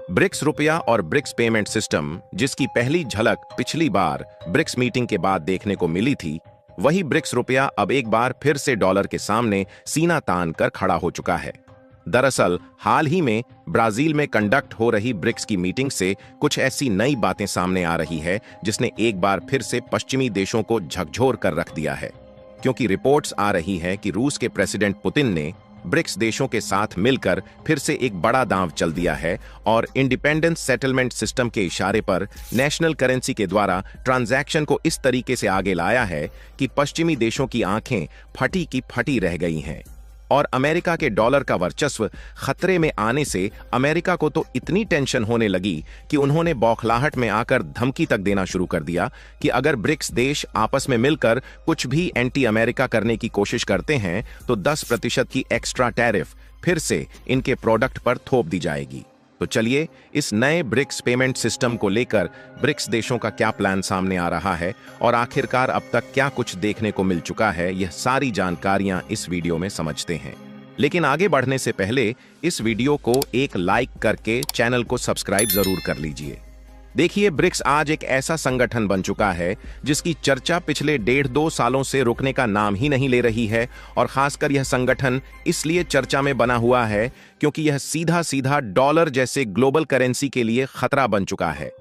BRICS रुपया और BRICS payment system, जिसकी पहली झलक पिछली बार ब्रिक्स मीटिंग के बाद देखने को मिली थी, वही ब्रिक्स रुपया अब एक बार फिर से डॉलर के सामने सीना तान कर खड़ा हो चुका है। दरअसल हाल ही में ब्राजील में कंडक्ट हो रही ब्रिक्स की मीटिंग से कुछ ऐसी नई बातें सामने आ रही है जिसने एक बार फिर से पश्चिमी देशों को झकझोर कर रख दिया है, क्योंकि रिपोर्ट्स आ रही हैं कि रूस के प्रेसिडेंट पुतिन ने ब्रिक्स देशों के साथ मिलकर फिर से एक बड़ा दांव चल दिया है और इंडिपेंडेंस सेटलमेंट सिस्टम के इशारे पर नेशनल करेंसी के द्वारा ट्रांजैक्शन को इस तरीके से आगे लाया है कि पश्चिमी देशों की आंखें फटी की फटी रह गई हैं। और अमेरिका के डॉलर का वर्चस्व खतरे में आने से अमेरिका को तो इतनी टेंशन होने लगी कि उन्होंने बौखलाहट में आकर धमकी तक देना शुरू कर दिया कि अगर ब्रिक्स देश आपस में मिलकर कुछ भी एंटी अमेरिका करने की कोशिश करते हैं तो 10% की एक्स्ट्रा टैरिफ फिर से इनके प्रोडक्ट पर थोप दी जाएगी। तो चलिए इस नए ब्रिक्स पेमेंट सिस्टम को लेकर ब्रिक्स देशों का क्या प्लान सामने आ रहा है और आखिरकार अब तक क्या कुछ देखने को मिल चुका है, यह सारी जानकारियां इस वीडियो में समझते हैं। लेकिन आगे बढ़ने से पहले इस वीडियो को एक लाइक करके चैनल को सब्सक्राइब जरूर कर लीजिए। देखिए, ब्रिक्स आज एक ऐसा संगठन बन चुका है जिसकी चर्चा पिछले 1.5-2 सालों से रुकने का नाम ही नहीं ले रही है। और खासकर यह संगठन इसलिए चर्चा में बना हुआ है क्योंकि यह सीधा सीधा डॉलर जैसे ग्लोबल करेंसी के लिए खतरा बन चुका है।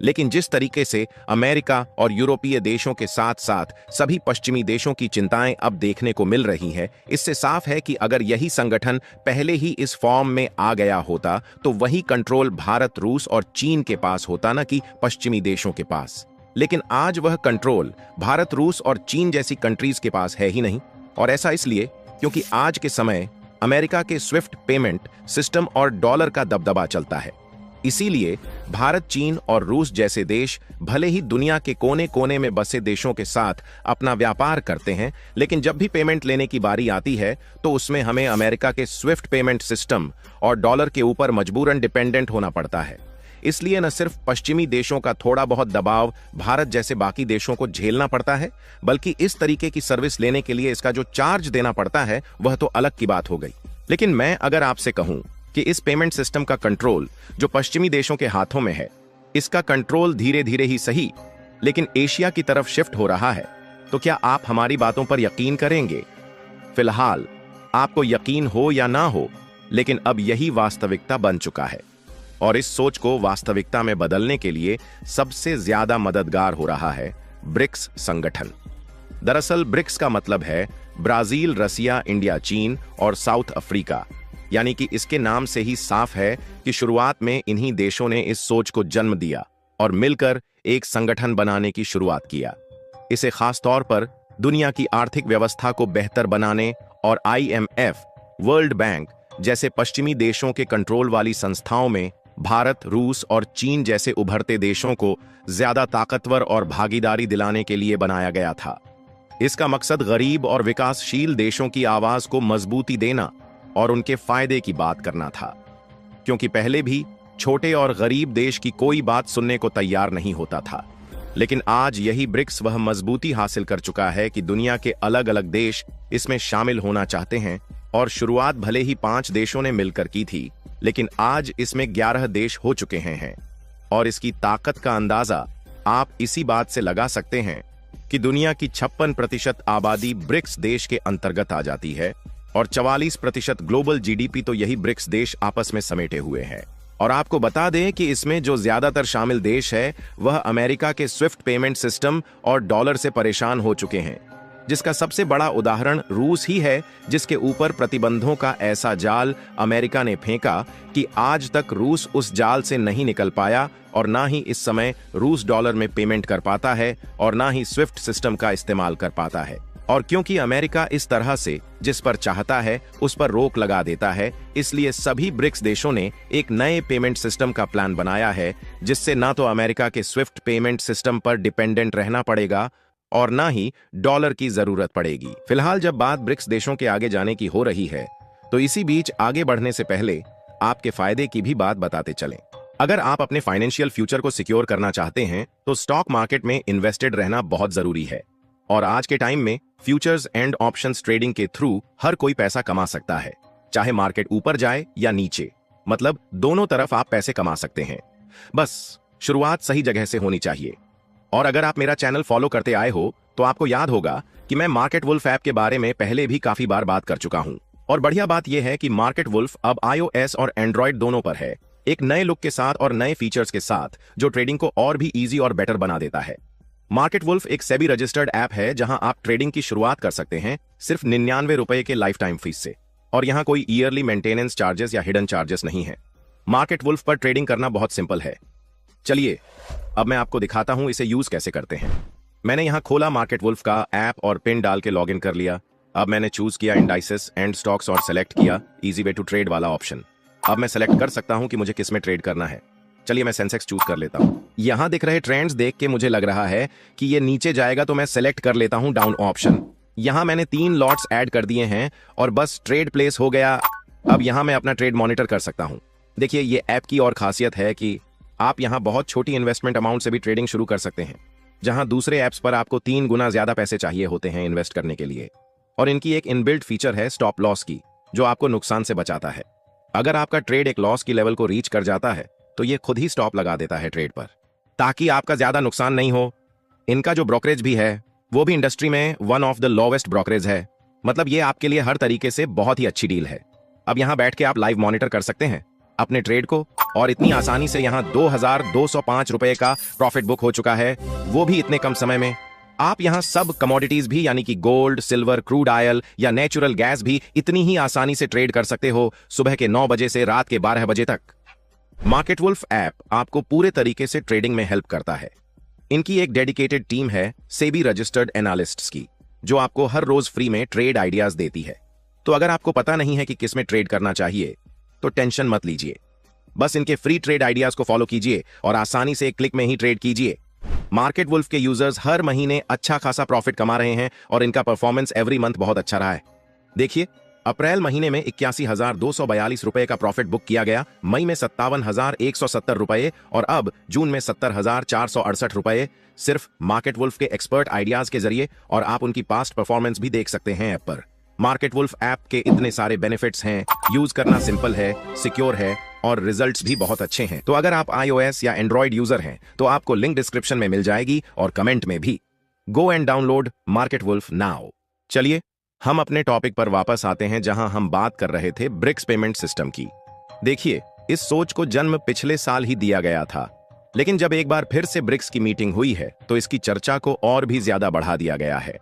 लेकिन जिस तरीके से अमेरिका और यूरोपीय देशों के साथ साथ सभी पश्चिमी देशों की चिंताएं अब देखने को मिल रही हैं, इससे साफ है कि अगर यही संगठन पहले ही इस फॉर्म में आ गया होता तो वही कंट्रोल भारत, रूस और चीन के पास होता, न कि पश्चिमी देशों के पास। लेकिन आज वह कंट्रोल भारत, रूस और चीन जैसी कंट्रीज के पास है ही नहीं। और ऐसा इसलिए क्योंकि आज के समय अमेरिका के स्विफ्ट पेमेंट सिस्टम और डॉलर का दबदबा चलता है। इसीलिए भारत, चीन और रूस जैसे देश भले ही दुनिया के कोने कोने में बसे देशों के साथ अपना व्यापार करते हैं, लेकिन जब भी पेमेंट लेने की बारी आती है तो उसमें हमें अमेरिका के स्विफ्ट पेमेंट सिस्टम और डॉलर के ऊपर मजबूरन डिपेंडेंट होना पड़ता है। इसलिए न सिर्फ पश्चिमी देशों का थोड़ा बहुत दबाव भारत जैसे बाकी देशों को झेलना पड़ता है, बल्कि इस तरीके की सर्विस लेने के लिए इसका जो चार्ज देना पड़ता है वह तो अलग की बात हो गई। लेकिन मैं अगर आपसे कहूं कि इस पेमेंट सिस्टम का कंट्रोल जो पश्चिमी देशों के हाथों में है, इसका कंट्रोल धीरे धीरे ही सही लेकिन एशिया की तरफ शिफ्ट हो रहा है, तो क्या आप हमारी बातों पर यकीन करेंगे? फिलहाल आपको यकीन हो या ना हो, लेकिन अब यही वास्तविकता बन चुका है। और इस सोच को वास्तविकता में बदलने के लिए सबसे ज्यादा मददगार हो रहा है ब्रिक्स संगठन। दरअसल ब्रिक्स का मतलब है ब्राजील, रसिया, इंडिया, चीन और साउथ अफ्रीका। यानी कि इसके नाम से ही साफ है कि शुरुआत में इन्हीं देशों ने इस सोच को जन्म दिया और मिलकर एक संगठन बनाने की शुरुआत किया। इसे खास तौर पर दुनिया की आर्थिक व्यवस्था को बेहतर बनाने और IMF, वर्ल्ड बैंक जैसे पश्चिमी देशों के कंट्रोल वाली संस्थाओं में भारत, रूस और चीन जैसे उभरते देशों को ज्यादा ताकतवर और भागीदारी दिलाने के लिए बनाया गया था। इसका मकसद गरीब और विकासशील देशों की आवाज को मजबूती देना और उनके फायदे की बात करना था, क्योंकि पहले भी छोटे और गरीब देश की कोई बात सुनने को तैयार नहीं होता था। लेकिन आज यही ब्रिक्स वह मजबूती हासिल कर चुका है कि दुनिया के अलग अलग देश इसमें शामिल होना चाहते हैं। और शुरुआत भले ही 5 देशों ने मिलकर की थी, लेकिन आज इसमें 11 देश हो चुके हैं। और इसकी ताकत का अंदाजा आप इसी बात से लगा सकते हैं कि दुनिया की 56% आबादी ब्रिक्स देश के अंतर्गत आ जाती है और 44% ग्लोबल GDP तो यही ब्रिक्स देश आपस में समेटे हुए हैं। और आपको बता दें कि इसमें जो ज्यादातर शामिल देश है वह अमेरिका के स्विफ्ट पेमेंट सिस्टम और डॉलर से परेशान हो चुके हैं, जिसका सबसे बड़ा उदाहरण रूस ही है, जिसके ऊपर प्रतिबंधों का ऐसा जाल अमेरिका ने फेंका कि आज तक रूस उस जाल से नहीं निकल पाया और ना ही इस समय रूस डॉलर में पेमेंट कर पाता है और ना ही स्विफ्ट सिस्टम का इस्तेमाल कर पाता है। और क्योंकि अमेरिका इस तरह से जिस पर चाहता है उस पर रोक लगा देता है, इसलिए सभी ब्रिक्स देशों ने एक नए पेमेंट सिस्टम का प्लान बनाया है, जिससे ना तो अमेरिका के स्विफ्ट पेमेंट सिस्टम पर डिपेंडेंट रहना पड़ेगा और ना ही डॉलर की जरूरत पड़ेगी। फिलहाल जब बात ब्रिक्स देशों के आगे जाने की हो रही है, तो इसी बीच आगे बढ़ने से पहले आपके फायदे की भी बात बताते चलें। अगर आप अपने फाइनेंशियल फ्यूचर को सिक्योर करना चाहते हैं तो स्टॉक मार्केट में इन्वेस्टेड रहना बहुत जरूरी है। और आज के टाइम में फ्यूचर्स एंड ऑप्शंस ट्रेडिंग के थ्रू हर कोई पैसा कमा सकता है, चाहे मार्केट ऊपर जाए या नीचे। मतलब दोनों तरफ आप पैसे कमा सकते हैं। बस शुरुआत सही जगह से होनी चाहिए। और अगर आप मेरा चैनल फॉलो करते आए हो तो आपको याद होगा कि मैं मार्केट वुल्फ ऐप के बारे में पहले भी काफी बार बात कर चुका हूं। और बढ़िया बात यह है कि मार्केट वुल्फ अब iOS और एंड्रॉयड दोनों पर है, एक नए लुक के साथ और नए फीचर्स के साथ, जो ट्रेडिंग को और भी इजी और बेटर बना देता है। मार्केट वुल्फ एक सेबी रजिस्टर्ड ऐप है जहां आप ट्रेडिंग की शुरुआत कर सकते हैं सिर्फ 99 रुपए के लाइफ टाइम फीस से, और यहां कोई ईयरली मेंटेनेंस चार्जेस या हिडन चार्जेस नहीं है। मार्केट वुल्फ पर ट्रेडिंग करना बहुत सिंपल है। चलिए अब मैं आपको दिखाता हूं इसे यूज कैसे करते हैं। मैंने यहां खोला मार्केट वुल्फ का ऐप और पिन डाल के लॉगिन कर लिया। अब मैंने चूज किया इंडाइसेस एंड स्टॉक्स और सेलेक्ट किया इजी वे टू ट्रेड वाला ऑप्शन। अब मैं सेलेक्ट कर सकता हूं कि मुझे किस में ट्रेड करना है। चलिए मैं सेंसेक्स चूज कर लेता हूं। यहां दिख रहे ट्रेंड्स देख के मुझे लग रहा है कि ये नीचे जाएगा, तो मैं सेलेक्ट कर लेता हूं डाउन ऑप्शन। यहां मैंने 3 लॉट्स ऐड कर दिए हैं और बस ट्रेड प्लेस हो गया। अब यहां मैं अपना ट्रेड मॉनिटर कर सकता हूं। देखिए ये ऐप की और खासियत है कि आप यहां बहुत छोटी इन्वेस्टमेंट अमाउंट से भी ट्रेडिंग शुरू कर सकते हैं, जहां दूसरे ऐप्स पर आपको 3 गुना ज्यादा पैसे चाहिए होते हैं इन्वेस्ट करने के लिए। और इनकी एक इनबिल्ट फीचर है स्टॉप लॉस की, जो आपको नुकसान से बचाता है। अगर आपका ट्रेड एक लॉस की लेवल को रीच कर जाता है तो ये खुद ही स्टॉप लगा देता है ट्रेड पर, ताकि आपका ज्यादा नुकसान नहीं हो। इनका जो ब्रोकरेज भी है वो भी इंडस्ट्री में one of the lowest brokerage है। मतलब ये आपके लिए हर तरीके से बहुत ही अच्छी डील है। अब यहां बैठ के आप लाइव मॉनिटर कर सकते हैं अपने ट्रेड को, और इतनी आसानी से यहां 2205 रुपए का प्रॉफिट बुक हो चुका है, वो भी इतने कम समय में। आप यहां सब कमोडिटीज भी, यानी कि गोल्ड, सिल्वर, क्रूड ऑयल या नेचुरल गैस भी इतनी ही आसानी से ट्रेड कर सकते हो, सुबह के 9 बजे से रात के 12 बजे तक। मार्केट वुल्फ ऐप आपको पूरे तरीके से ट्रेडिंग में हेल्प करता है। इनकी एक डेडिकेटेड टीम है सेबी रजिस्टर्ड एनालिस्ट्स की, जो आपको हर रोज फ्री में ट्रेड आइडियाज देती है। तो अगर आपको पता नहीं है कि किस में ट्रेड करना चाहिए तो टेंशन मत लीजिए, बस इनके फ्री ट्रेड आइडियाज को फॉलो कीजिए और आसानी से एक क्लिक में ही ट्रेड कीजिए। मार्केट वुल्फ के यूजर्स हर महीने अच्छा खासा प्रॉफिट कमा रहे हैं और इनका परफॉर्मेंस एवरी मंथ बहुत अच्छा रहा है। देखिए अप्रैल महीने में 81,242 रुपए का प्रॉफिट बुक किया गया, मई में 57,170 रुपए और अब जून में 70,468 रुपए, सिर्फ मार्केट वुल्फ के एक्सपर्ट आइडियाज के जरिए। और आप उनकी पास्ट परफॉर्मेंस भी देख सकते हैं ऐप पर। मार्केट वुल्फ ऐप के इतने सारे बेनिफिट्स हैं, यूज करना सिंपल है, सिक्योर है और रिजल्ट्स भी बहुत अच्छे हैं। तो अगर आप iOS या एंड्रॉयड यूजर हैं तो आपको लिंक डिस्क्रिप्शन में मिल जाएगी और कमेंट में भी। Go and download Market Wolf now. चलिए हम अपने टॉपिक पर वापस आते हैं, जहां हम बात कर रहे थे ब्रिक्स पेमेंट सिस्टम की। देखिए इस सोच को जन्म पिछले साल ही दिया गया था, लेकिन जब एक बार फिर से ब्रिक्स की मीटिंग हुई है तो इसकी चर्चा को और भी ज्यादा बढ़ा दिया गया है।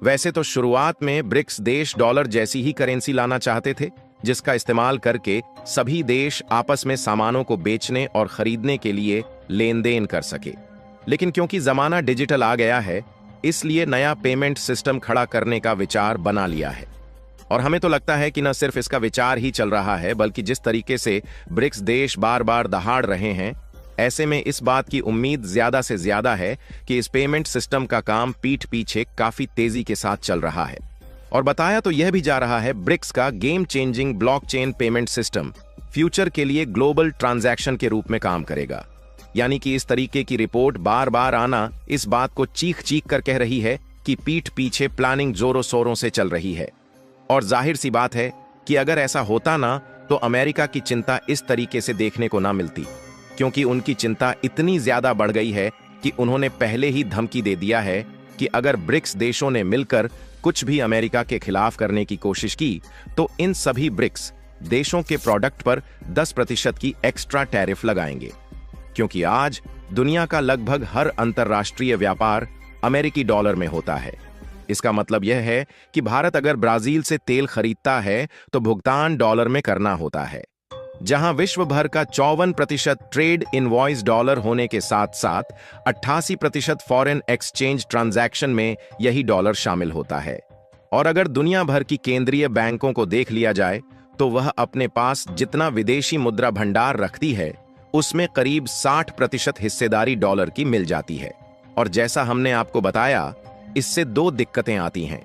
वैसे तो शुरुआत में ब्रिक्स देश डॉलर जैसी ही करेंसी लाना चाहते थे, जिसका इस्तेमाल करके सभी देश आपस में सामानों को बेचने और खरीदने के लिए लेन देन कर सके। लेकिन क्योंकि जमाना डिजिटल आ गया है, इसलिए नया पेमेंट सिस्टम खड़ा करने का विचार बना लिया है। और हमें तो लगता है कि न सिर्फ इसका विचार ही चल रहा है, बल्कि जिस तरीके से ब्रिक्स देश बार बार दहाड़ रहे हैं, ऐसे में इस बात की उम्मीद ज्यादा से ज्यादा है कि इस पेमेंट सिस्टम का काम पीठ पीछे काफी तेजी के साथ चल रहा है। और बताया तो यह भी जा रहा है ब्रिक्स का game changing blockchain payment system future के लिए ग्लोबल ट्रांजैक्शन के रूप में काम करेगा। यानी कि इस तरीके की रिपोर्ट बार बार आना इस बात को चीख चीख कर कह रही है कि पीठ पीछे प्लानिंग जोरों शोरों से चल रही है। और जाहिर सी बात है कि अगर ऐसा होता ना तो अमेरिका की चिंता इस तरीके से देखने को ना मिलती, क्योंकि उनकी चिंता इतनी ज्यादा बढ़ गई है कि उन्होंने पहले ही धमकी दे दिया है कि अगर ब्रिक्स देशों ने मिलकर कुछ भी अमेरिका के खिलाफ करने की कोशिश की तो इन सभी ब्रिक्स देशों के प्रोडक्ट पर 10% की एक्स्ट्रा टैरिफ लगाएंगे। क्योंकि आज दुनिया का लगभग हर अंतरराष्ट्रीय व्यापार अमेरिकी डॉलर में होता है। इसका मतलब यह है कि भारत अगर ब्राजील से तेल खरीदता है तो भुगतान डॉलर में करना होता है, जहां विश्व भर का 54% ट्रेड इनवॉइस डॉलर होने के साथ साथ 88% फॉरेन एक्सचेंज ट्रांजैक्शन में यही डॉलर शामिल होता है। और अगर दुनिया भर की केंद्रीय बैंकों को देख लिया जाए तो वह अपने पास जितना विदेशी मुद्रा भंडार रखती है उसमें करीब 60% हिस्सेदारी डॉलर की मिल जाती है। और जैसा हमने आपको बताया, इससे 2 दिक्कतें आती हैं।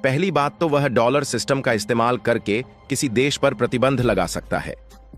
पहली बात तो वह डॉलर सिस्टम का इस्तेमाल करके किसी देश पर प्रतिबंध लगा सकता है,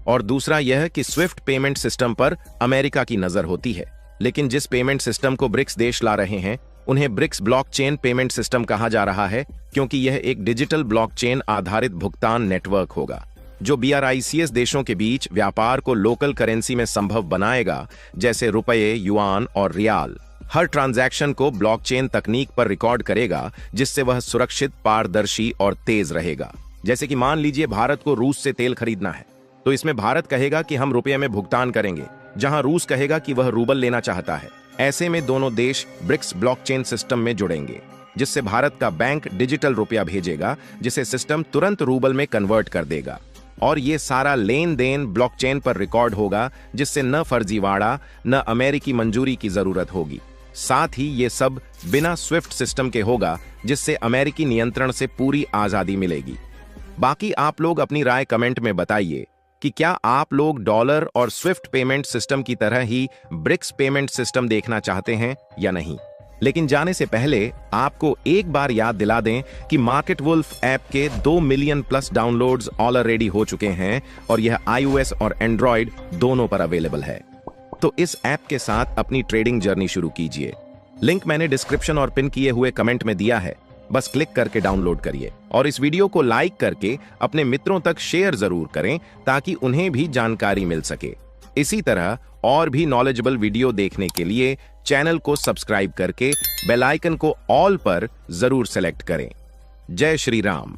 और दूसरा यह कि स्विफ्ट पेमेंट सिस्टम पर अमेरिका की नजर होती है। लेकिन जिस पेमेंट सिस्टम को ब्रिक्स देश ला रहे हैं उन्हें ब्रिक्स ब्लॉकचेन पेमेंट सिस्टम कहा जा रहा है, क्योंकि यह एक डिजिटल ब्लॉकचेन आधारित भुगतान नेटवर्क होगा जो BRICS देशों के बीच व्यापार को लोकल करेंसी में संभव बनाएगा, जैसे रुपये, युआन और रियाल। हर ट्रांजैक्शन को ब्लॉकचेन तकनीक पर रिकॉर्ड करेगा, जिससे वह सुरक्षित, पारदर्शी और तेज रहेगा। जैसे कि मान लीजिए भारत को रूस से तेल खरीदना है, तो इसमें भारत कहेगा कि हम रुपये में भुगतान करेंगे, जहां रूस कहेगा कि वह रूबल लेना चाहता है। ऐसे में दोनों देश ब्रिक्स ब्लॉकचेन सिस्टम में जुड़ेंगे, जिससे भारत का बैंक डिजिटल रुपया भेजेगा, जिसे सिस्टम तुरंत रूबल में कन्वर्ट कर देगा। और ये सारा लेन देन ब्लॉकचेन पर रिकॉर्ड होगा, जिससे न फर्जीवाड़ा न अमेरिकी मंजूरी की जरूरत होगी। साथ ही ये सब बिना स्विफ्ट सिस्टम के होगा, जिससे अमेरिकी नियंत्रण से पूरी आजादी मिलेगी। बाकी आप लोग अपनी राय कमेंट में बताइए कि क्या आप लोग डॉलर और स्विफ्ट पेमेंट सिस्टम की तरह ही ब्रिक्स पेमेंट सिस्टम देखना चाहते हैं या नहीं। लेकिन जाने से पहले आपको एक बार याद दिला दें कि मार्केट वुल्फ ऐप के 2 मिलियन प्लस डाउनलोड्स ऑलरेडी हो चुके हैं और यह iOS और एंड्रॉयड दोनों पर अवेलेबल है। तो इस ऐप के साथ अपनी ट्रेडिंग जर्नी शुरू कीजिए। लिंक मैंने डिस्क्रिप्शन और पिन किए हुए कमेंट में दिया है, बस क्लिक करके डाउनलोड करिए और इस वीडियो को लाइक करके अपने मित्रों तक शेयर जरूर करें, ताकि उन्हें भी जानकारी मिल सके। इसी तरह और भी नॉलेजेबल वीडियो देखने के लिए चैनल को सब्सक्राइब करके बेल आइकन को ऑल पर जरूर सेलेक्ट करें। जय श्री राम।